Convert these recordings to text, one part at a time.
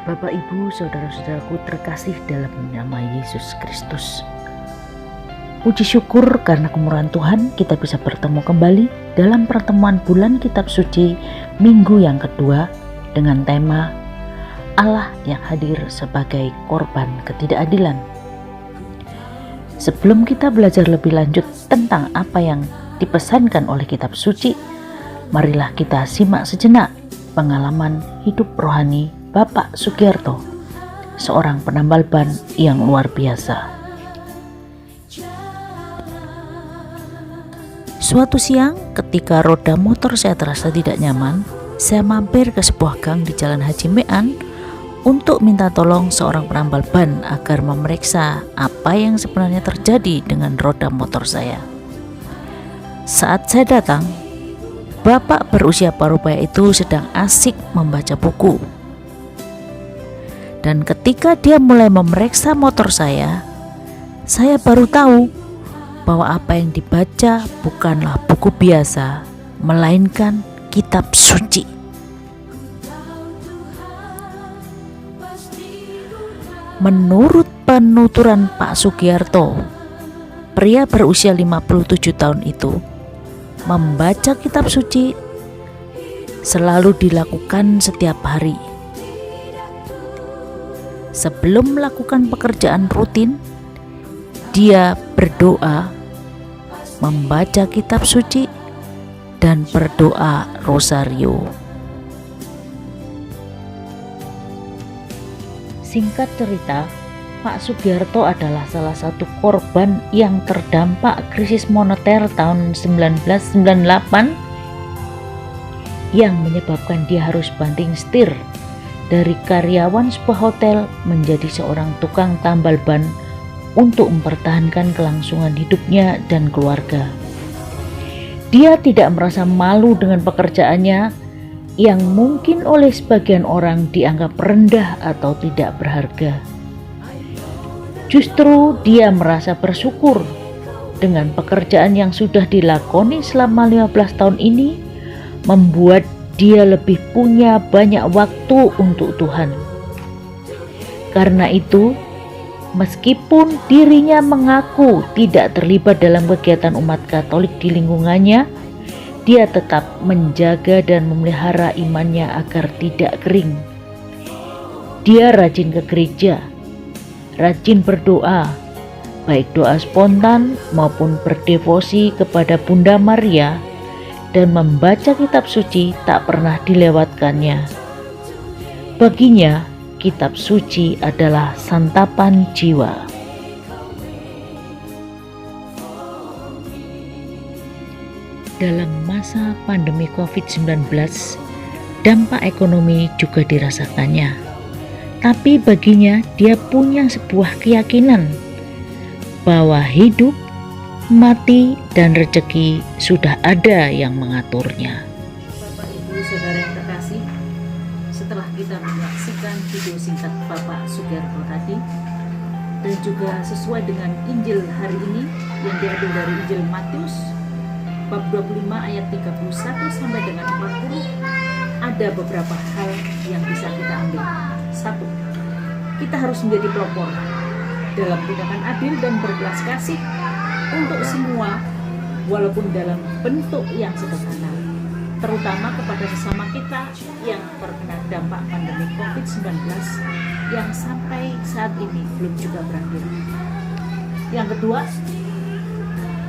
Bapak, Ibu, saudara-saudaraku terkasih dalam nama Yesus Kristus. Puji syukur karena kemurahan Tuhan kita bisa bertemu kembali dalam pertemuan bulan Kitab Suci minggu yang kedua dengan tema Allah yang hadir sebagai korban ketidakadilan. Sebelum kita belajar lebih lanjut tentang apa yang dipesankan oleh Kitab Suci, marilah kita simak sejenak pengalaman hidup rohani Bapak Sugiyarto, seorang penambal ban yang luar biasa. Suatu siang ketika roda motor saya terasa tidak nyaman, saya mampir ke sebuah gang di Jalan Haji Mean untuk minta tolong seorang penambal ban agar memeriksa apa yang sebenarnya terjadi dengan roda motor saya. Saat saya datang, bapak berusia parubaya itu sedang asik membaca buku. Dan ketika dia mulai memeriksa motor saya baru tahu bahwa apa yang dibaca bukanlah buku biasa, melainkan kitab suci. Menurut penuturan Pak Sugiyarto, pria berusia 57 tahun itu membaca kitab suci selalu dilakukan setiap hari. Sebelum melakukan pekerjaan rutin, dia berdoa, membaca kitab suci, dan berdoa rosario. Singkat cerita, Pak Sugiyarto adalah salah satu korban yang terdampak krisis moneter tahun 1998 yang menyebabkan dia harus banting setir dari karyawan sebuah hotel menjadi seorang tukang tambal ban untuk mempertahankan kelangsungan hidupnya dan keluarga. Dia tidak merasa malu dengan pekerjaannya yang mungkin oleh sebagian orang dianggap rendah atau tidak berharga. Justru dia merasa bersyukur dengan pekerjaan yang sudah dilakoni selama 15 tahun ini, membuat dia lebih punya banyak waktu untuk Tuhan. Karena itu, meskipun dirinya mengaku tidak terlibat dalam kegiatan umat Katolik di lingkungannya, dia tetap menjaga dan memelihara imannya agar tidak kering. Dia rajin ke gereja, rajin berdoa, baik doa spontan maupun berdevosi kepada Bunda Maria, dan membaca kitab suci tak pernah dilewatkannya. Baginya, kitab suci adalah santapan jiwa. Dalam masa pandemi COVID-19, dampak ekonomi juga dirasakannya. Tapi baginya dia punya sebuah keyakinan bahwa hidup, mati, dan rezeki sudah ada yang mengaturnya. Bapak, Ibu, Saudara yang terkasih, setelah kita menyaksikan video singkat Bapak Sugiyarto tadi, dan juga sesuai dengan Injil hari ini yang diambil dari Injil Matius bab 25 ayat 31 sampai dengan 40, ada beberapa hal yang bisa kita ambil. 1. Kita harus menjadi pelopor dalam tindakan adil dan berbelas kasih untuk semua, walaupun dalam bentuk yang sederhana, terutama kepada sesama kita yang terkena dampak pandemi COVID-19 yang sampai saat ini belum juga berakhir. Yang kedua,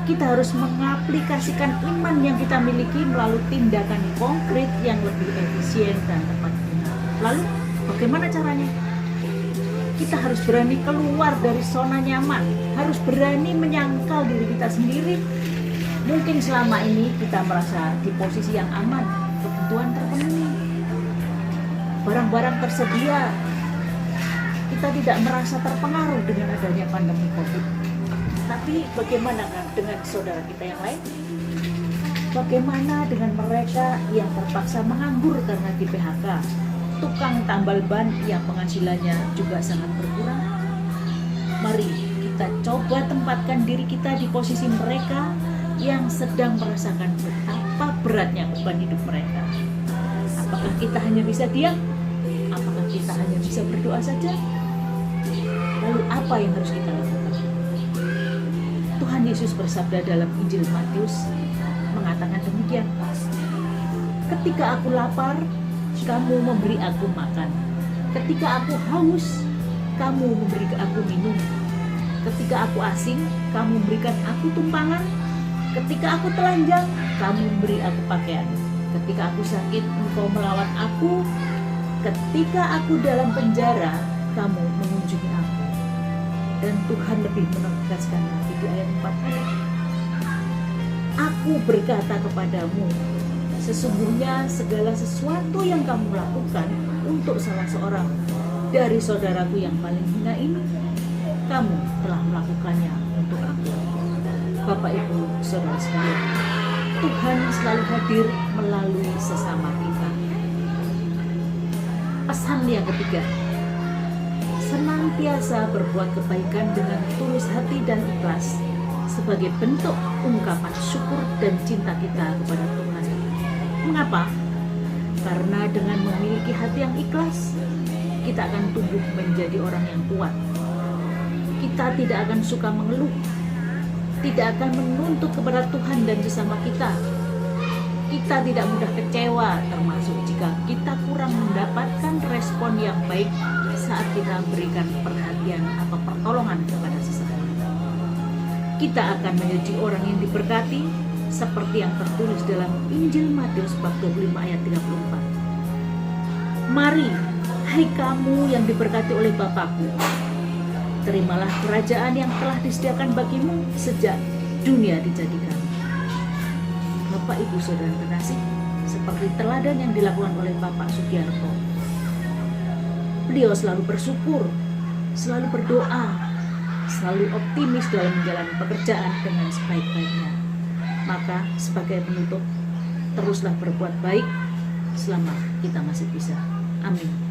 kita harus mengaplikasikan iman yang kita miliki melalui tindakan konkret yang lebih efisien dan tepat guna. Lalu, bagaimana caranya? Kita harus berani keluar dari zona nyaman, harus berani menyangkal diri kita sendiri. Mungkin selama ini kita merasa di posisi yang aman, kebutuhan terpenuhi, barang-barang tersedia, kita tidak merasa terpengaruh dengan adanya pandemi COVID. Tapi bagaimana dengan saudara kita yang lain? Bagaimana dengan mereka yang terpaksa menganggur karena di PHK? Tukang tambal ban yang penghasilannya juga sangat berkurang. Mari kita coba tempatkan diri kita di posisi mereka yang sedang merasakan betapa beratnya beban hidup mereka. Apakah kita hanya bisa diam? Apakah kita hanya bisa berdoa saja? Lalu apa yang harus kita lakukan? Tuhan Yesus bersabda dalam Injil Matius mengatakan demikian. Ketika aku lapar, kamu memberi aku makan. Ketika aku haus, kamu memberi aku minum. Ketika aku asing, kamu memberikan aku tumpangan. Ketika aku telanjang, kamu memberi aku pakaian. Ketika aku sakit, engkau melawat aku. Ketika aku dalam penjara, kamu mengunjungi aku. Dan Tuhan lebih menegaskan lagi di ayat 4 tadi. Aku berkata kepadamu, sesungguhnya segala sesuatu yang kamu lakukan untuk salah seorang dari saudaraku yang paling hina ini, kamu telah melakukannya untuk aku. Bapak, Ibu, saudara sekalian, Tuhan selalu hadir melalui sesama kita. Pesan yang ketiga, senantiasa berbuat kebaikan dengan tulus hati dan ikhlas sebagai bentuk ungkapan syukur dan cinta kita kepada Tuhan. Mengapa? Karena dengan memiliki hati yang ikhlas, kita akan tumbuh menjadi orang yang kuat. Kita tidak akan suka mengeluh, tidak akan menuntut kepada Tuhan dan sesama kita. Kita tidak mudah kecewa, termasuk jika kita kurang mendapatkan respon yang baik saat kita berikan perhatian atau pertolongan kepada sesama. Kita akan menjadi orang yang diberkati seperti yang tertulis dalam Injil Matius bab 25 ayat 34. Mari, hai kamu yang diberkati oleh Bapakku, terimalah kerajaan yang telah disediakan bagimu sejak dunia dijadikan. Bapak, Ibu, saudara terkasih, seperti teladan yang dilakukan oleh Bapak Sugiarto. Beliau selalu bersyukur, selalu berdoa, selalu optimis dalam menjalani pekerjaan dengan sebaik-baiknya. Maka sebagai penutup, teruslah berbuat baik selama kita masih bisa. Amin.